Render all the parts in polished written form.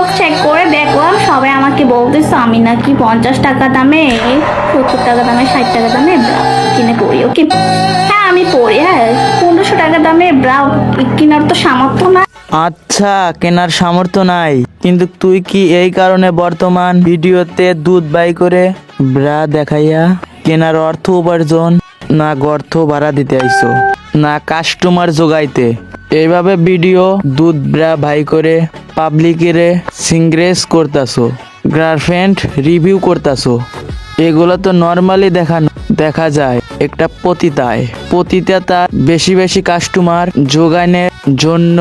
Inbox check করে দেখলাম সবাই আমাকে বলতেছে আমি নাকি 50 টাকা দামে 70 টাকা দামে 60 টাকা দামে ব্রা কিনে পড়ি। ওকে হ্যাঁ আমি পড়ি, হ্যাঁ 1500 টাকা দামে ব্রা কেনার তো সামর্থ্য না। আচ্ছা, কেনার সামর্থ্য নাই, কিন্তু তুই কি এই কারণে বর্তমান ভিডিওতে দুধ বাই করে ব্রা দেখাইয়া কেনার অর্থ উপার্জন, না অর্থ ভাড়া দিতে আইছো, না কাস্টমার জোগাইতে এইভাবে ভিডিও দুধ ব্রা ভাই করে পাবলিকেরে সিংগ্রেস করতাছো, গার্লফ্রেন্ড রিভিউ করতাছো? এগুলো তো নর্মালি দেখা যায় একটা পতিতা বেশি বেশি কাস্টমার যোগানের জন্য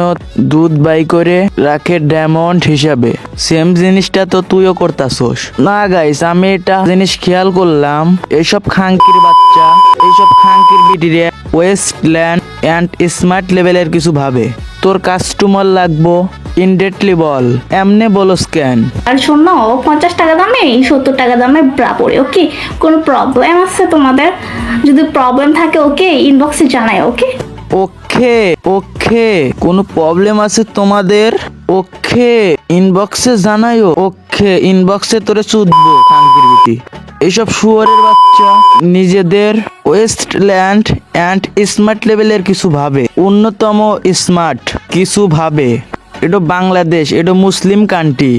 দুধ বাই করে রাখে ডায়মন্ড হিসাবে। সেম জিনিসটা তো তুইও করতাছোস না গাইস? আমি এটা জিনিস খেয়াল করলাম, এইসব খাঙ্কির বাচ্চা, এইসব খাঙ্কির বিটিরে ওয়েস্টল্যান্ড অ্যান্ড স্মার্ট লেভেলের কিছু ভাবে। তোর কাস্টমার লাগবো ইনডেটলি বল, এমনে বলস কেন? আর শোনো 50 টাকা দামে 70 টাকা দামে ব্রা পড়ে। ওকে কোনো প্রবলেম আছে তোমাদের? যদি প্রবলেম থাকে ওকে ইনবক্সে জানাই। ওকে ওকে কোনো প্রবলেম আছে তোমাদের? ওকে ইনবক্সে জানাইও। ওকে ইনবক্সে তোরে চুদবো খাঙ্কির বিটি। এইসব শুয়ারের বাচ্চা নিজেদের ওয়েস্টল্যান্ড অ্যান্ড স্মার্ট লেভেলের কিছু ভাবে, উন্নতম স্মার্ট কিছু ভাবে। এটা বাংলাদেশ, এটা মুসলিম কান্ট্রি।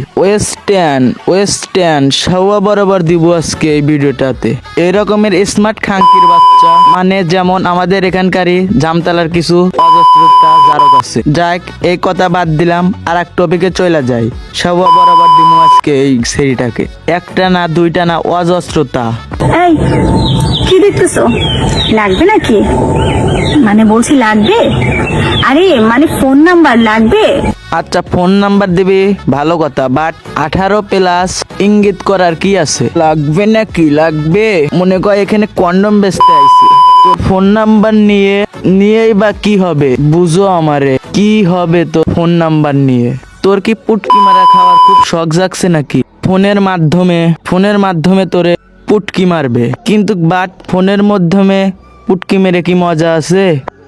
ওয়েস্টার্ন সওয়া বরাবর দিব আজকে এই ভিডিওটাতে। এরকমের স্মার্ট খাঙ্কির বাচ্চা, মানে যেমন আমাদের এখানকারই জামতলার কিছু অজস্রতা জারক আছে। যাক এই কথা বাদ দিলাম, আর এক টপিকে চলে যাই। সওয়া বরাবর দিব আজকে এই সেরিটাকে, একটা না দুইটা না অজস্রতা। এই কি দেখতেছো? লাগবে নাকি? মানে বলছি লাগবে? আরে মানে ফোন নাম্বার লাগবে? আচ্ছা ফোন নাম্বার দিবি ভালো কথা, বাট 18+ ইঙ্গিত করার কি আছে? লাগবে নাকি? লাগবে মনে কর এখানে কন্ডম বেচতে আইছে, তো ফোন নাম্বার নিয়েই বা কি হবে? বুঝো আমারে, কি হবে তো ফোন নাম্বার নিয়ে? তোর কি পুটকি মারা খাওয়ার খুব শখ জাগছে নাকি? ফোনের মাধ্যমে তোরে পুটকি মারবে, কিন্তু বাট ফোনের মাধ্যমে পুটকি মেরে কি মজা আছে?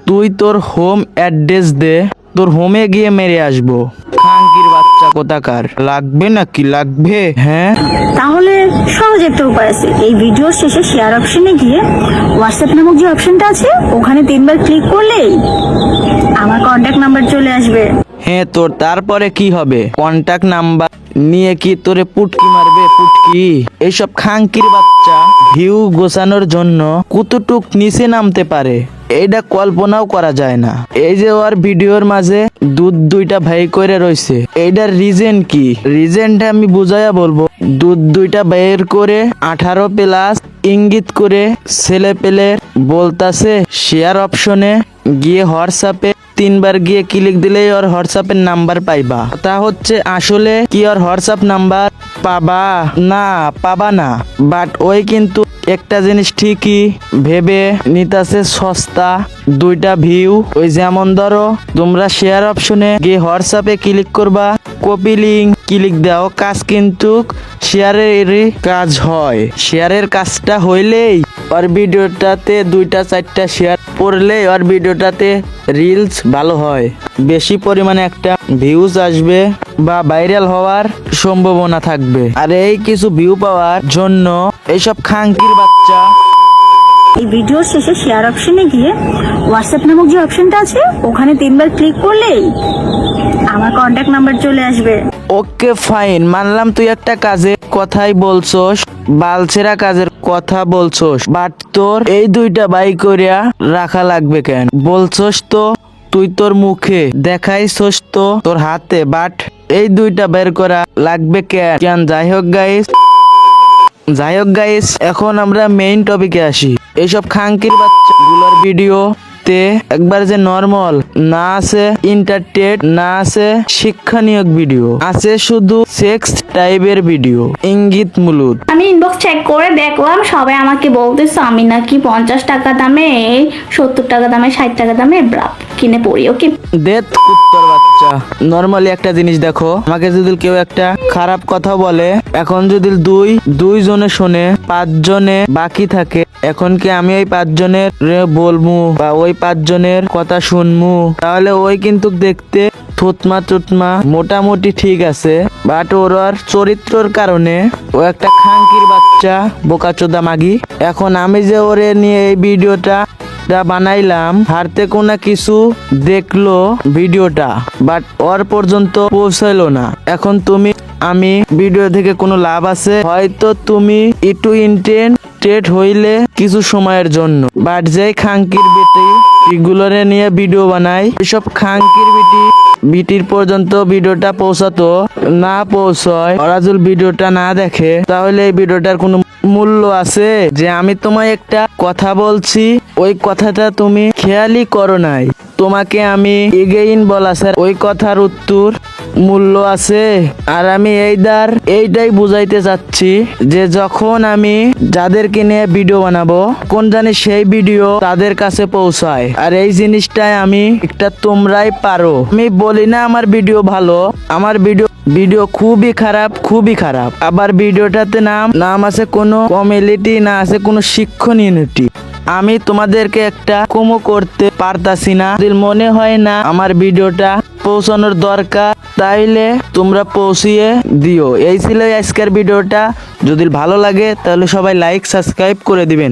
তুই তোর হোম অ্যাড্রেস দে, তোর হোমে গিয়ে মেরে আসবো। খাঙ্কির বাচ্চা কোথাকার। লাগবে নাকি? লাগবে? হ্যাঁ তাহলে সহজ একটা উপায় আছে। এই ভিডিওর শেষে শেয়ার অপশনে গিয়ে হোয়াটসঅ্যাপ নামক যে অপশনটা আছে ওখানে 3বার ক্লিক করলেই আমার কন্ট্যাক্ট নাম্বার চলে আসবে। হ্যাঁ তোর তারপরে কি হবে? কন্টাক্ট নাম্বার নিয়ে কি তোরে পুটকি মারবে? পুটকি এইসব খাঙ্কির বাচ্চা ভিউ গোছানোর জন্য কতটুক নিচে নামতে পারে এইটা কল্পনাও করা যায় না। এই যে ওর ভিডিওর মাঝে দুধ দুইটা ভাই করে রয়েছে, এইটার রিজন কি? রিজনটা আমি বুঝাইয়া বলবো। দুধ দুইটা বের করে 18+ ইঙ্গিত করে ছেলে পেলে বলতাছে শেয়ার অপশনে গিয়ে হোয়াটসঅ্যাপে 3বার গিয়ে ক্লিক দিলেই ওর হোয়াটসঅ্যাপের নাম্বার পাইবা। তা হচ্ছে আসলে কি ওর হোয়াটসঅ্যাপ নাম্বার পাবা না, বাট ওই কিন্তু একটা জিনিস ঠিকই ভেবে নিতাছে সস্তা দুইটা ভিউ। ওই যেমন ধরো তোমরা শেয়ার অপশনে গিয়ে হোয়াটসঅ্যাপে ক্লিক করবা, কপি লিঙ্ক ক্লিক দাও, কাজ কিন্তু শেয়ারেরই কাজ হয়। শেয়ারের কাজটা হইলেই ওর ভিডিওটাতে 2-4টা শেয়ার পড়লে ওর ভিডিওটাতে রিলস ভালো হয়, বেশি পরিমাণে একটা ভিউজ আসবে বা ভাইরাল হওয়ার সম্ভাবনা থাকবে। আর এই কিছু ভিউ পাওয়ার জন্য এইসব খাঙ্কির বাচ্চা এই ভিডিওর শেষে শেয়ার অপশনে গিয়ে হোয়াটসঅ্যাপ নামক যে অপশনটা আছে ওখানে 3বার ক্লিক করলেই আমার কন্ট্যাক্ট নাম্বার চলে আসবে। ওকে ফাইন, মানলাম তুই একটা কাজের কথাই বলছস, বালছেরা কাজের কথা বলছস, বাট তোর এই দুইটা বাই করিয়া রাখা লাগবে কেন? বলছস তো তুই তোর মুখে, দেখাইছস তো তোর হাতে, বাট এই দুইটা বের করা লাগবে কেন? যাই হোক গাইস, এখন আমরা মেইন টপিকে আসি। এইসব খাঙ্কির বাচ্চাগুলোর ভিডিওতে একবার যে নরমাল না আছে, এন্টারটেইন না আছে, শিক্ষণীয় ভিডিও আছে, শুধু সেক্স টাইপের ভিডিও, ইঙ্গিতমূলক। আমি ইনবক্স চেক করে দেখলাম সবাই আমাকে বলতেছে আমি নাকি 50 টাকা দামে 70 টাকা দামে 60 টাকা দামে ব্রা কিনে পড়ি। ওকে দেখ কুত্তর বাচ্চা, নরমালি একটা জিনিস দেখো, আমাকে যদি কেউ একটা খারাপ কথা বলে, এখন যদি দুইজনে শোনে, 5 জনে বাকি থাকে, এখন কি আমি ওই 5 জনের বলমু বা ওই 5 জনের কথা শুনমু? তাহলে ওই কিন্তু দেখতে থুতমা টুতমা মোটামুটি ঠিক আছে, বাট ওর চরিত্রর কারণে ও একটা খাঙ্কির বাচ্চা, বোকাচোদা মাগি। এখন আমি যে ওরে নিয়ে এই ভিডিওটা বানাইলাম, হারতে কোনো কিছু দেখলো ভিডিওটা, বাট ওর পর্যন্ত পৌঁছাইলো না। এখন তুমি আমি ভিডিও থেকে কোনো লাভ আছে? হয়তো তুমি একটু ইন্টেন্টেড হইলে কিছু সময়ের জন্য, বাট যেই খাঙ্কির বেটি এগুলোরে নিয়ে ভিডিও বানাই, এসব খাঙ্কির বিটির পর্যন্ত ভিডিওটা পৌঁছাতো না পৌঁছয়, ওরা যদি ভিডিওটা না দেখে তাহলে এই ভিডিওটার কোনো মূল্য আছে? যে আমি তোমায় একটা কথা বলছি, ওই কথাটা তুমি খেয়ালই করো নাই। তোমাকে আমি এগেইন বলা স্যার, ওই কথার উত্তর মূল্য আছে? আর আমি এইটাই বুঝাইতে চাচ্ছি যে যখন আমি যাদেরকে নিয়ে ভিডিও বানাবো, কোন জানি সেই ভিডিও তাদের কাছে পৌঁছায়। আর এই জিনিসটাই আমি একটা তোমরাই পারো। আমি বলি না আমার ভিডিও ভালো, আমার ভিডিও খুবই খারাপ। আবার ভিডিওটাতে নাম আছে কোনো কমেডিটি, না আছে কোনো শিক্ষণীয়টি। আমি তোমাদেরকে একটা কমও করতে পারতাছি না। যদি মনে হয় না আমার ভিডিওটা পৌঁছানোর দরকার, তাইলে তোমরা পৌঁছিয়ে দিও। এই ছিল আজকের ভিডিওটা। যদি ভালো লাগে তাহলে সবাই লাইক সাবস্ক্রাইব করে দিবেন।